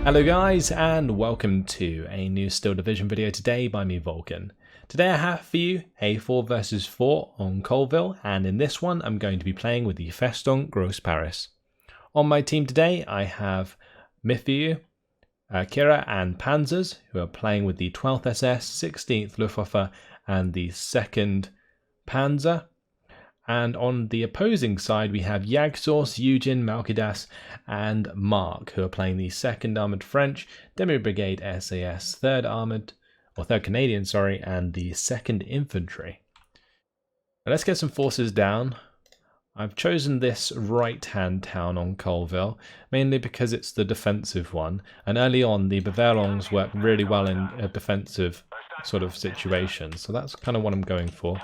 Hello guys, and welcome to a new Steel Division video today by me, Vulcan. Today I have for you a 4 versus 4 on Colleville, and in this one I'm going to be playing with the Festung Gross Paris. On my team today I have Mithieu, Kira and Panzers, who are playing with the 12th SS, 16th Luftwaffe and the 2nd Panzer. And on the opposing side, we have Jagdsource, Eugen, Malkidas, and Mark, who are playing the 2nd Armoured French, Demi Brigade SAS, 3rd Armoured, or 3rd Canadian, sorry, and the 2nd Infantry. Now let's get some forces down. I've chosen this right-hand town on Colleville, mainly because it's the defensive one, and early on the Bavarongs work really well in a defensive sort of situation, so that's kind of what I'm going for.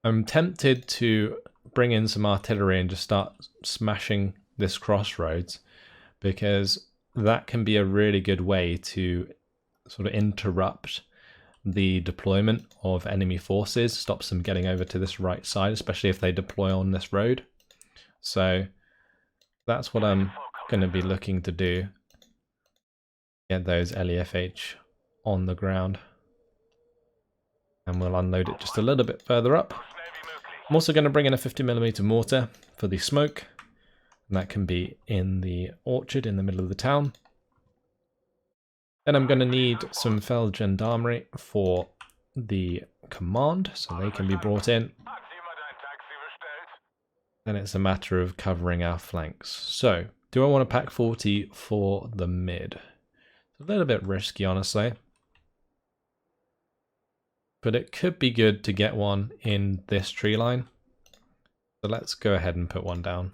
I'm tempted to bring in some artillery and just start smashing this crossroads, because that can be a really good way to sort of interrupt the deployment of enemy forces, stops them getting over to this right side, especially if they deploy on this road. So that's what I'm going to be looking to do, get those LEFH on the ground, and we'll unload it just a little bit further up. I'm also going to bring in a 50mm mortar for the smoke, and that can be in the orchard in the middle of the town. Then I'm going to need some Feld Gendarmerie for the command, so they can be brought in. Then it's a matter of covering our flanks. So, do I want a pack 40 for the mid? It's a little bit risky, honestly, but it could be good to get one in this tree line. So let's go ahead and put one down.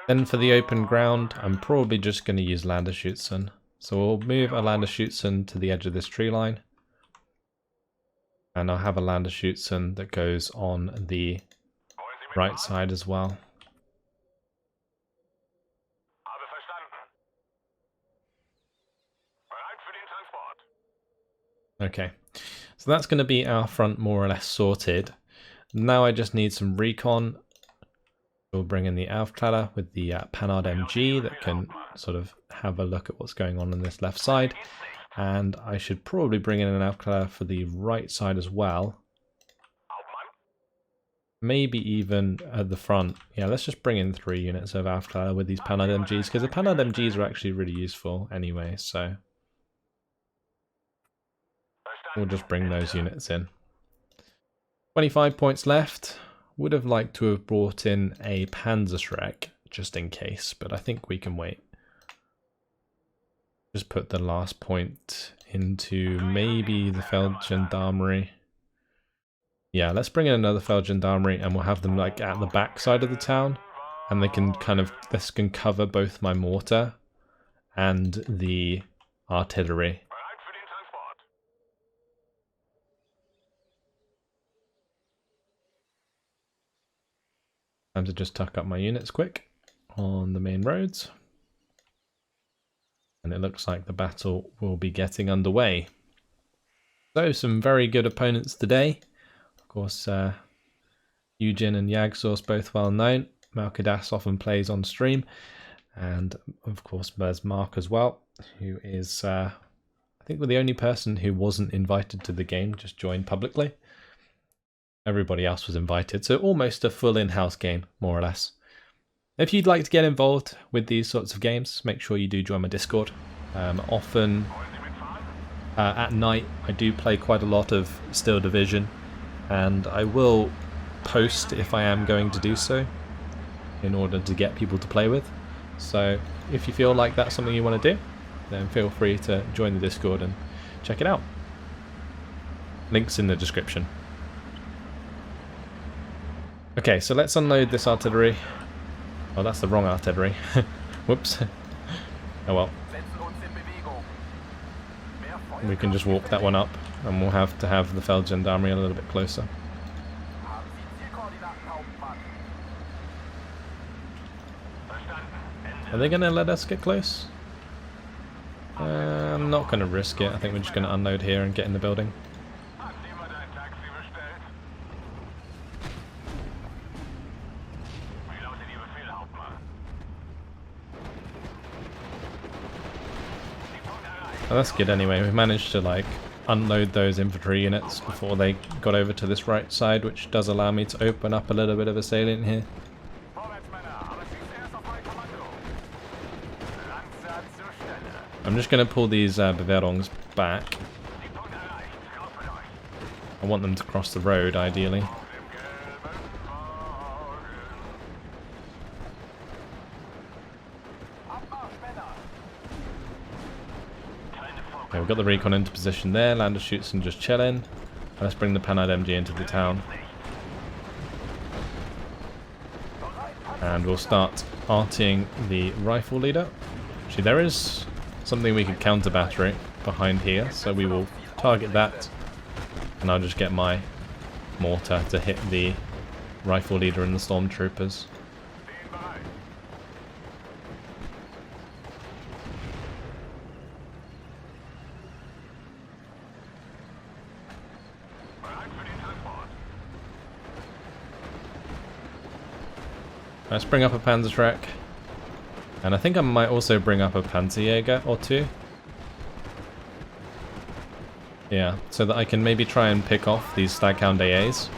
Then for the open ground, I'm probably just going to use Landerschützen. So we'll move a Landerschützen to the edge of this tree line. And I'll have a Landerschützen that goes on the right side as well. Okay, so that's going to be our front more or less sorted. Now I just need some recon. We'll bring in the Aufklärer with the Panhard MG that can sort of have a look at what's going on this left side. And I should probably bring in an Aufklärer for the right side as well. Maybe even at the front. Yeah, let's just bring in 3 units of Aufklärer with these Panhard MGs, because the Panhard MGs are actually really useful anyway, so we'll just bring those units in. 25 points left. Would have liked to have brought in a Panzerschreck just in case, but I think we can wait. Just put the last point into maybe the Feld Gendarmerie. Yeah, let's bring in another Feld Gendarmerie and we'll have them like at the back side of the town, and they can kind of, this can cover both my mortar and the artillery. Time to just tuck up my units quick on the main roads. And it looks like the battle will be getting underway. So some very good opponents today. Of course, Eugen and Jagdsource both well known. Malkidas often plays on stream. And of course there's Mark as well, who is I think we're the only person who wasn't invited to the game, just joined publicly. Everybody else was invited, so almost a full in-house game, more or less. If you'd like to get involved with these sorts of games, make sure you do join my Discord. Often at night I do play quite a lot of Steel Division, and I will post if I am going to do so in order to get people to play with. So if you feel like that's something you want to do, then feel free to join the Discord and check it out. Links in the description. Okay, so let's unload this artillery. Oh, that's the wrong artillery. Whoops. Oh well. We can just walk that one up, and we'll have to have the Feld Gendarmerie a little bit closer. Are they going to let us get close? I'm not going to risk it. I think we're just going to unload here and get in the building. Oh, that's good anyway. We managed to like unload those infantry units before they got over to this right side, which does allow me to open up a little bit of a salient here. I'm just going to pull these Bewährungs back. I want them to cross the road, ideally. Okay, we've got the recon into position there. Landerschutzen just chilling. Let's bring the VulcanHDGaming into the town. And we'll start arting the rifle leader. Actually, there is something we can counter battery behind here, so we will target that. And I'll just get my mortar to hit the rifle leader and the stormtroopers. Let's bring up a Panzertruck. And I think I might also bring up a Panzerjäger or two. Yeah, so that I can maybe try and pick off these Staghound AAs.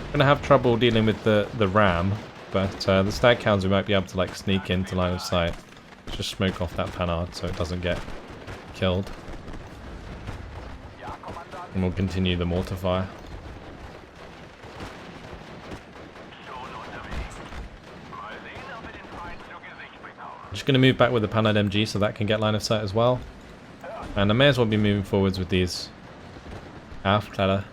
I'm gonna have trouble dealing with the Ram, but the Staghounds we might be able to like sneak into line of sight. Just smoke off that Panhard so it doesn't get killed. And we'll continue the mortar fire. Just going to move back with the VulcanHDGaming so that can get line of sight as well. And I may as well be moving forwards with these Aufklärer.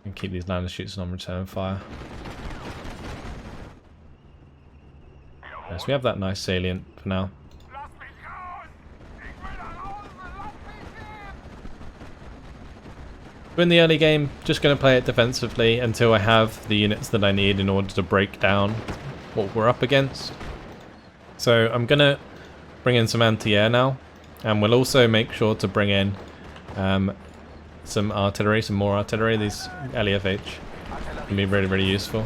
And keep these Landerschutzen on return fire. Yes, we have that nice salient for now. We're in the early game, just going to play it defensively until I have the units that I need in order to break down what we're up against. So I'm going to bring in some anti-air now, and we'll also make sure to bring in some artillery, some more artillery. These LEFH can be really, really useful.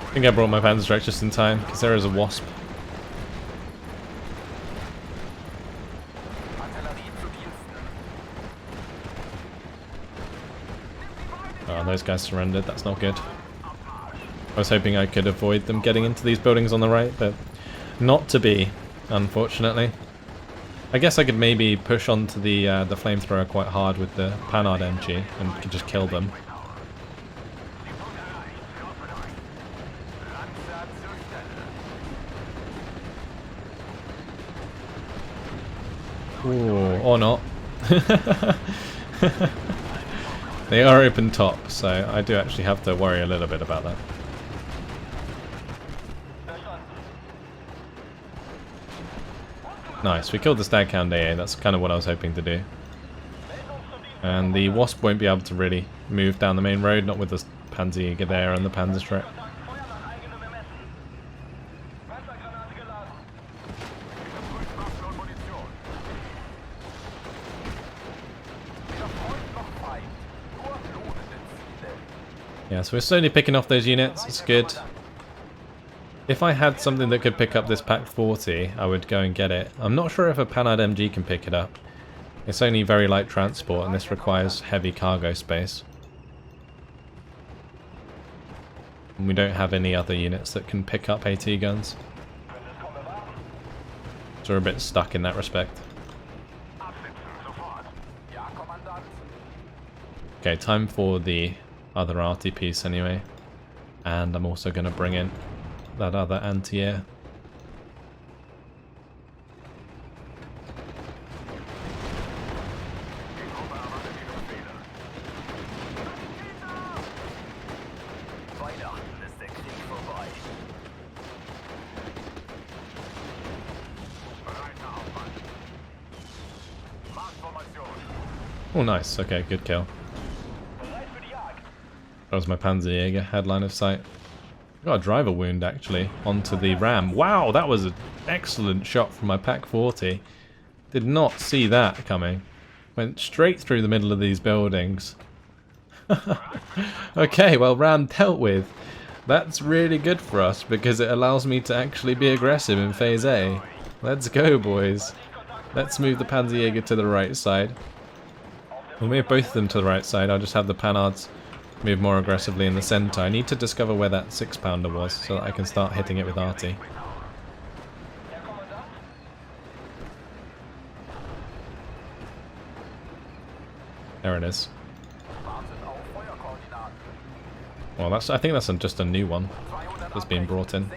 I think I brought my Panzertruck just in time, because there is a wasp. Oh, those guys surrendered. That's not good. I was hoping I could avoid them getting into these buildings on the right, but not to be, unfortunately. I guess I could maybe push onto the flamethrower quite hard with the VulcanHDGaming and could just kill them. Ooh, or not. They are open top, so I do actually have to worry a little bit about that. Nice, we killed the Staghound AA, that's kind of what I was hoping to do. And the Wasp won't be able to really move down the main road, not with the Panzerjäger there and the Panzertruck. Yeah, so we're slowly picking off those units, it's good. If I had something that could pick up this Pack 40, I would go and get it. I'm not sure if a VulcanHDGaming can pick it up. It's only very light transport and this requires heavy cargo space. And we don't have any other units that can pick up AT guns. So we're a bit stuck in that respect. Okay, time for the other arty piece anyway. And I'm also going to bring in that other anti-air. Oh nice, okay, good kill. That was my Panzerjäger, had line of sight. Got a driver wound actually, onto the Ram. Wow, that was an excellent shot from my Pack 40. Did not see that coming. Went straight through the middle of these buildings. Okay, well, Ram dealt with. That's really good for us because it allows me to actually be aggressive in phase A. Let's go, boys. Let's move the Panzerjäger to the right side. We'll move both of them to the right side. I'll just have the Panhards move more aggressively in the center. I need to discover where that 6-pounder was so that I can start hitting it with arty. There it is. Well, I think that's just a new one that's being brought in.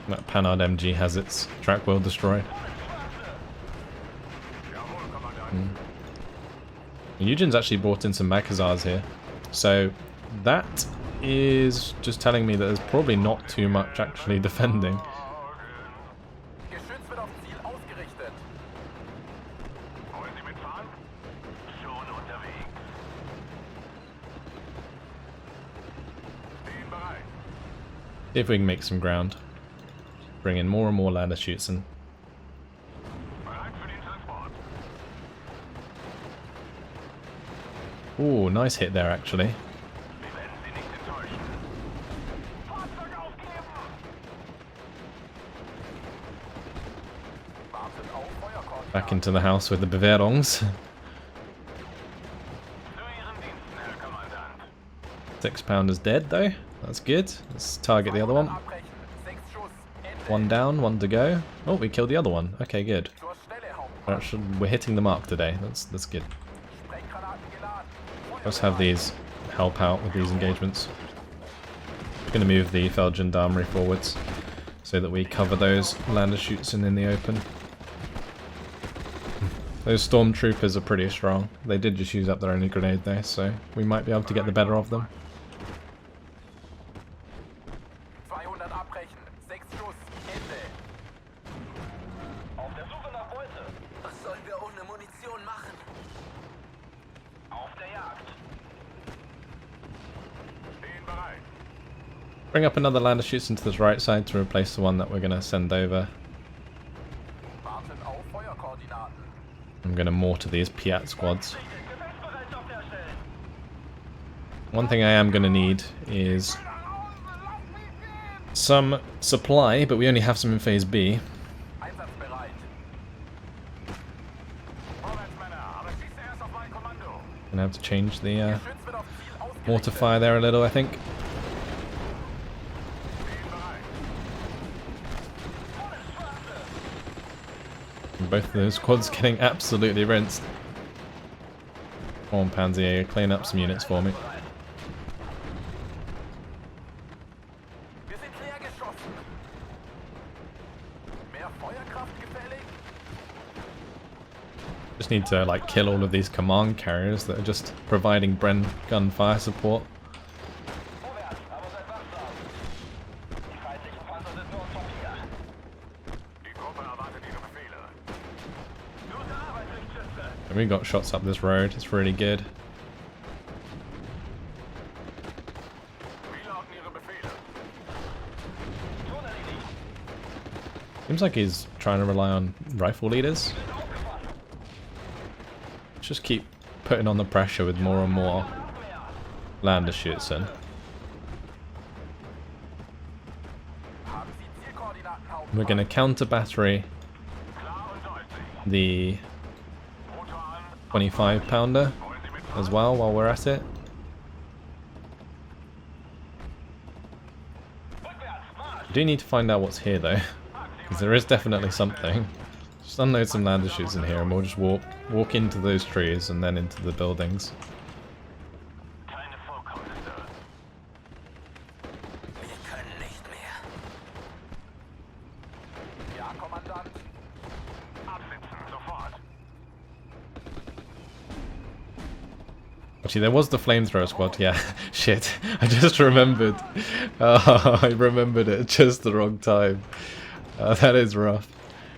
That Panhard MG has its track wheel destroyed. Eugen's actually brought in some Magazars here, so that is just telling me that there's probably not too much actually defending. See if we can make some ground. Bring in more and more ladder shoots in. Ooh, nice hit there actually. Back into the house with the Bewährungs. 6-pounder's dead though. That's good. Let's target the other one. One down, one to go. Oh, we killed the other one. Okay, good. We're hitting the mark today. That's good. Let's have these help out with these engagements. I'm going to move the Feldgendarmerie forwards so that we cover those lander shoots in the open. Those stormtroopers are pretty strong. They did just use up their only grenade there, so we might be able to get the better of them. Bring up another lander shoots into this right side to replace the one that we're going to send over. I'm going to mortar these Piat squads. One thing I am going to need is some supply, but we only have some in phase B. Gonna have to change the mortar fire there a little, I think. Both of those squads getting absolutely rinsed. Come on, Panzerjäger, clean up some units for me. Just need to like kill all of these command carriers that are just providing Bren gun fire support. And we got shots up this road, it's really good. Seems like he's trying to rely on rifle leaders. Let's just keep putting on the pressure with more and more lander shoots in. We're going to counter battery the 25-pounder as well while we're at it. I do need to find out what's here though, because there is definitely something. Just unload some lander shoots in here and we'll just walk into those trees and then into the buildings. Actually, there was the flamethrower squad, yeah. Shit, I just remembered. Oh, I remembered it at just the wrong time. That is rough.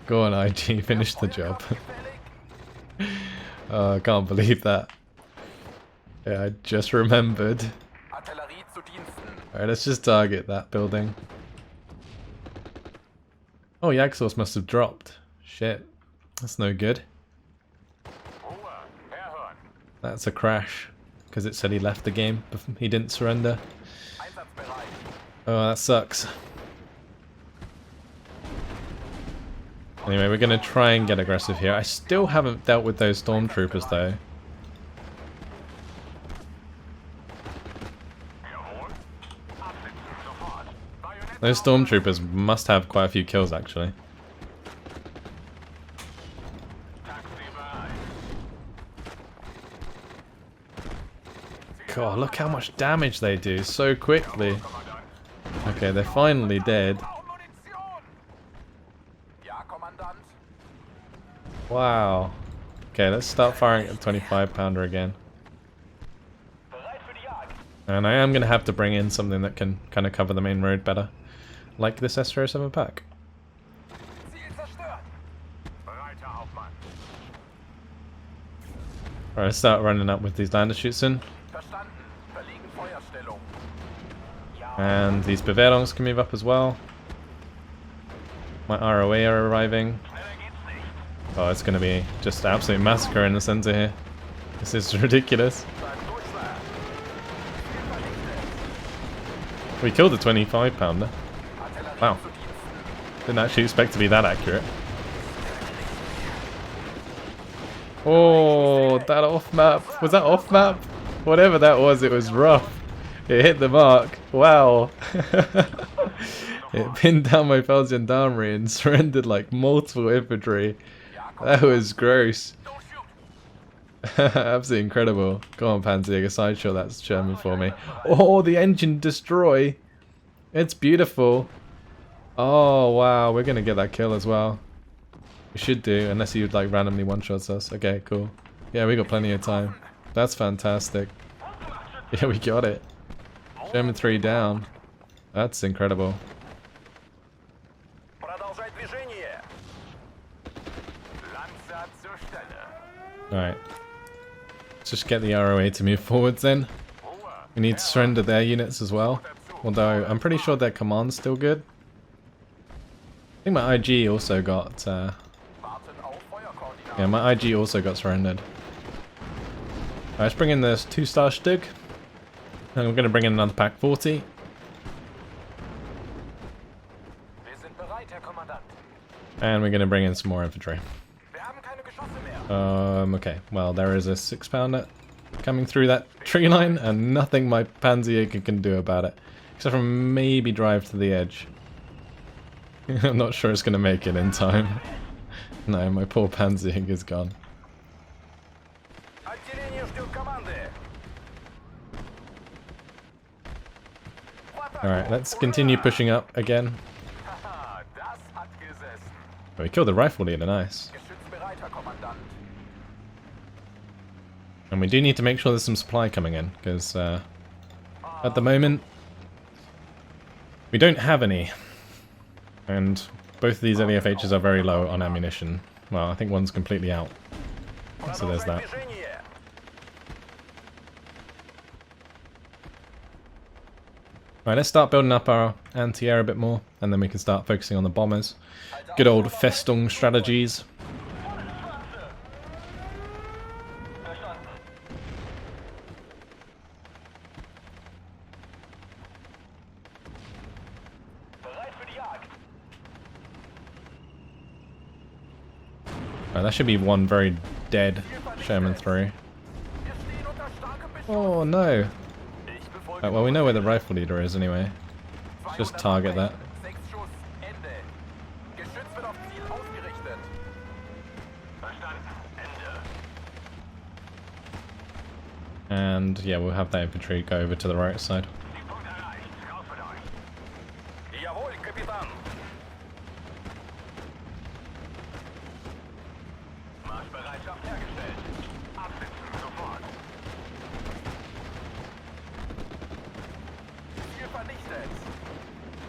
Go on, IG, finish the job. Oh, I can't believe that. Yeah, I just remembered. Alright, let's just target that building. Oh, Jagdsource must have dropped. Shit, that's no good. That's a crash. because it said he left the game. He didn't surrender. Oh, that sucks. Anyway, we're going to try and get aggressive here. I still haven't dealt with those stormtroopers though. Those stormtroopers must have quite a few kills actually. God, look how much damage they do so quickly. Okay, they're finally dead. Wow. Okay, let's start firing at the 25-pounder again. And I am going to have to bring in something that can kind of cover the main road better. Like this S-07 pack. Alright, let's start running up with these lander shoots in. And these Bewehrungs can move up as well. My ROA are arriving. Oh, it's going to be just an absolute massacre in the center here. This is ridiculous. We killed the 25-pounder. Wow. Didn't actually expect to be that accurate. Oh, that off map. Was that off map? Whatever that was, it was rough. It hit the mark. Wow. It pinned down my fellow gendarmerie and surrendered like multiple infantry. That was gross. Absolutely incredible. Go on, Panzerjäger, sideshot that German for me. Oh, the engine destroy. It's beautiful. Oh, wow. We're going to get that kill as well. We should do, unless he like randomly one-shots us. Okay, cool. Yeah, we got plenty of time. That's fantastic. Yeah, we got it. German 3 down. That's incredible. Alright. Let's just get the ROA to move forwards then. We need to surrender their units as well. Although, I'm pretty sure their command's still good. I think my IG also got... yeah, my IG also got surrendered. Alright, let's bring in this 2-star Stug. And we're going to bring in another pack 40. And we're going to bring in some more infantry. Okay, well there is a 6-pounder coming through that tree line and nothing my Panzerjäger can do about it. Except for maybe drive to the edge. I'm not sure it's going to make it in time. No, my poor Panzerjäger is gone. Alright, let's continue pushing up again. Oh, we killed the rifle leader, nice. And we do need to make sure there's some supply coming in, because at the moment we don't have any. And both of these LEFHs are very low on ammunition. Well, I think one's completely out. So there's that. Right, let's start building up our anti-air a bit more, and then we can start focusing on the bombers. Good old Festung strategies. Right, that should be one very dead Sherman 3. Oh no! Right, well, we know where the rifle leader is anyway. Just target that. And yeah, we'll have that infantry go over to the right side.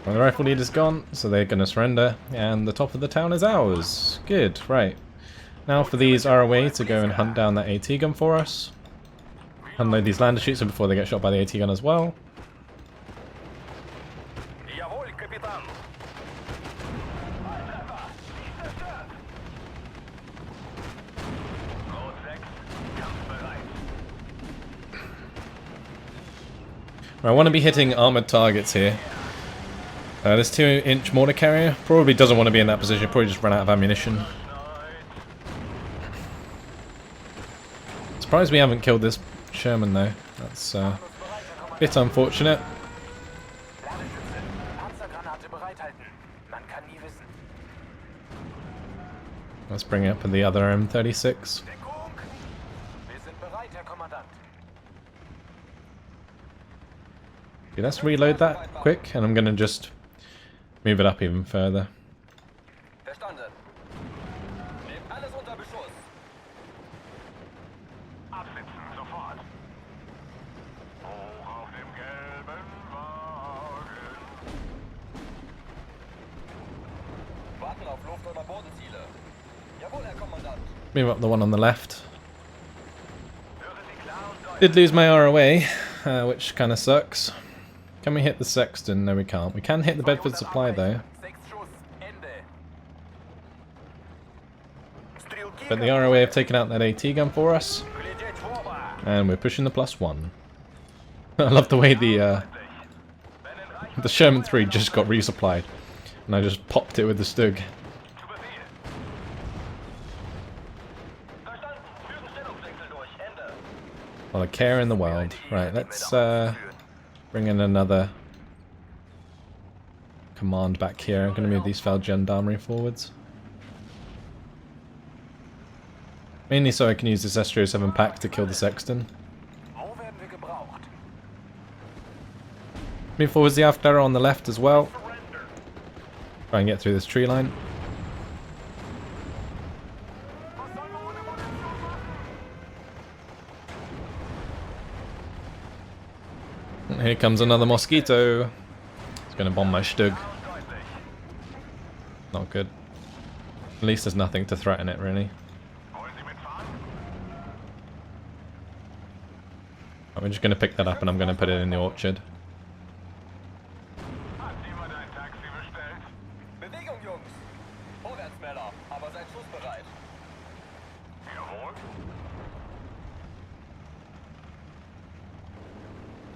Well, the rifle leader's gone, so they're going to surrender, and the top of the town is ours. Good, right. Now for these ROA to go and hunt down that AT gun for us. Unload these lander shoots before they get shot by the AT gun as well. I want to be hitting armoured targets here. This 2-inch mortar carrier probably doesn't want to be in that position, probably just run out of ammunition. Surprised we haven't killed this Sherman though, that's a bit unfortunate. Let's bring up the other M36. Okay, let's reload that quick, and I'm going to just move it up even further. Move up the one on the left. Did lose my ROA, which kind of sucks. Can we hit the Sexton? No, we can't. We can hit the Bedford Supply though. But the ROA have taken out that AT gun for us. And we're pushing the +1. I love the way the Sherman 3 just got resupplied. And I just popped it with the Stug. Well, a care in the world. Right, let's bring in another command back here. I'm going to move these Feld Gendarmerie forwards. Mainly so I can use this S307 pack to kill the Sexton. Move forwards the Aufklärer on the left as well. Try and get through this tree line. Here comes another mosquito. It's going to bomb my Stug. Not good. At least there's nothing to threaten it, really. I'm just going to pick that up and I'm going to put it in the orchard.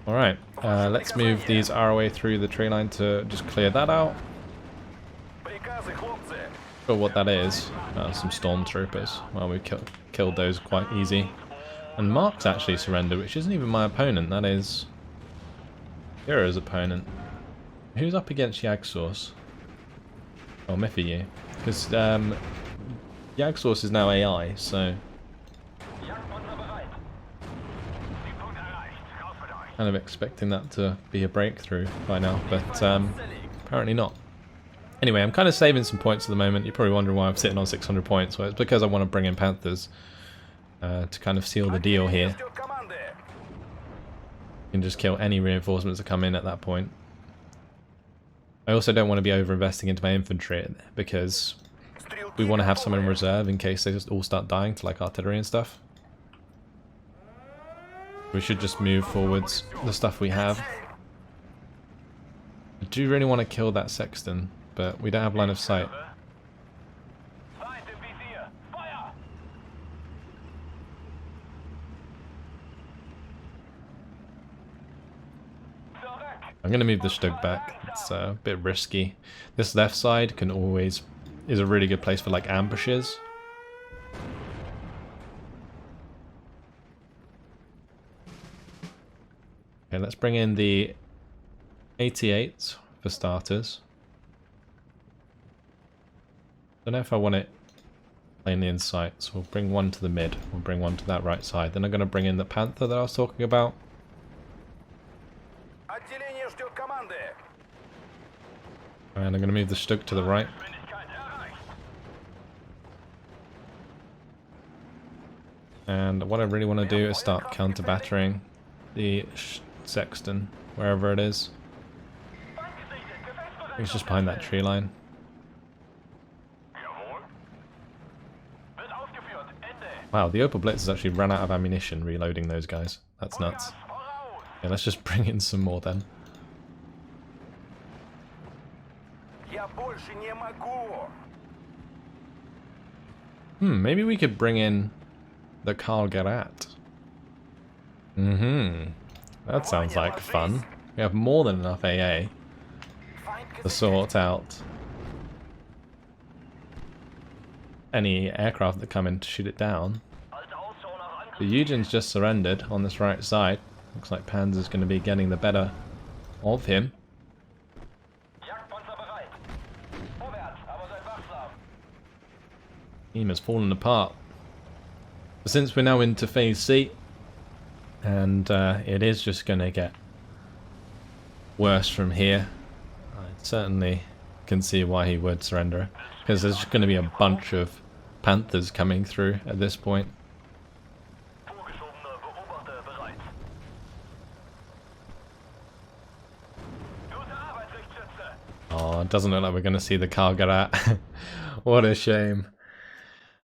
Alright, let's move these ROA through the tree line to just clear that out. For what that is, some stormtroopers. Well, we killed those quite easy. And Mark's actually surrendered, which isn't even my opponent, that is Hero's opponent. Who's up against Yagsource? Oh, Miffy, because Yagsource is now AI, so kind of expecting that to be a breakthrough by now, but apparently not. Anyway, I'm kind of saving some points at the moment. You're probably wondering why I'm sitting on 600 points. Well, it's because I want to bring in Panthers to kind of seal the deal here. You can just kill any reinforcements that come in at that point. I also don't want to be over-investing into my infantry because we want to have some in reserve in case they just all start dying to like artillery and stuff. We should just move forwards the stuff we have. I do really want to kill that Sexton, but we don't have line of sight. I'm going to move the Stug back. It's a bit risky. This left side is a really good place for like ambushes. Okay, let's bring in the 88 for starters. Don't know if I want it plainly in sight, so we'll bring one to the mid. We'll bring one to that right side. Then I'm going to bring in the Panther that I was talking about. And I'm going to move the Stug to the right. And what I really want to do is start counter-battering the Sexton, wherever it is. It's just behind that tree line. Wow, the Opel Blitz has actually run out of ammunition reloading those guys. That's nuts. Yeah, let's just bring in some more then. Maybe we could bring in the Karl Gerät. That sounds like fun. We have more than enough AA to sort out any aircraft that come in to shoot it down. The Eugene's just surrendered on this right side. Looks like Panzer's going to be getting the better of him. Team has fallen apart. But since we're now into phase C, and it is just going to get worse from here, I certainly can see why he would surrender, because there's just going to be a bunch of Panthers coming through at this point. Oh, it doesn't look like we're going to see the Kargarat. What a shame.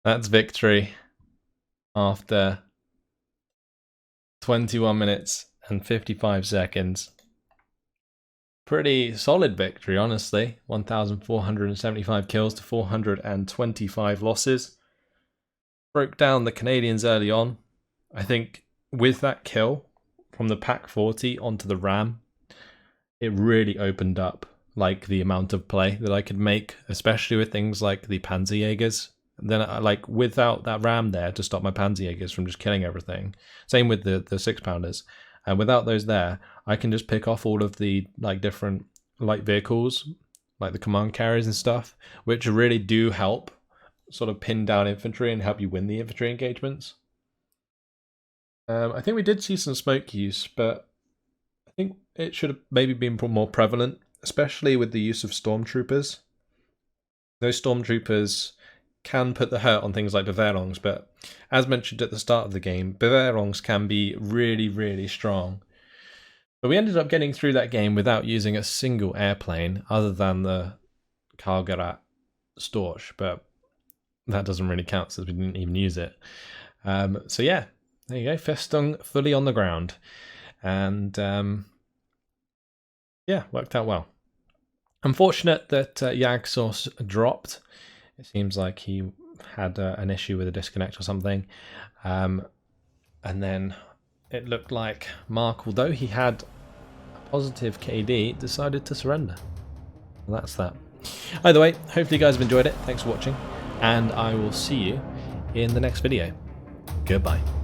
That's victory after 21 minutes and 55 seconds. Pretty solid victory, honestly. 1,475 kills to 425 losses. Broke down the Canadians early on. I think with that kill from the Pak 40 onto the Ram, it really opened up like the amount of play that I could make, especially with things like the Panzerjägers. Then, like, without that Ram there to stop my Panzerjägers from just killing everything. Same with the 6-pounders. And without those there, I can just pick off all of the like different light vehicles, like the command carriers and stuff, which really do help sort of pin down infantry and help you win the infantry engagements. I think we did see some smoke use, but I think it should have maybe been more prevalent, especially with the use of stormtroopers. Those stormtroopers can put the hurt on things like Bavarongs, but as mentioned at the start of the game, Bavarongs can be really, really strong. But we ended up getting through that game without using a single airplane other than the Kargarat Storch, but that doesn't really count since we didn't even use it. So yeah, there you go, Festung fully on the ground. And yeah, worked out well. Unfortunate that Jagdsource dropped. It seems like he had an issue with a disconnect or something. And then it looked like Mark, although he had a positive KD, decided to surrender. And that's that. Either way, hopefully you guys have enjoyed it. Thanks for watching. And I will see you in the next video. Goodbye.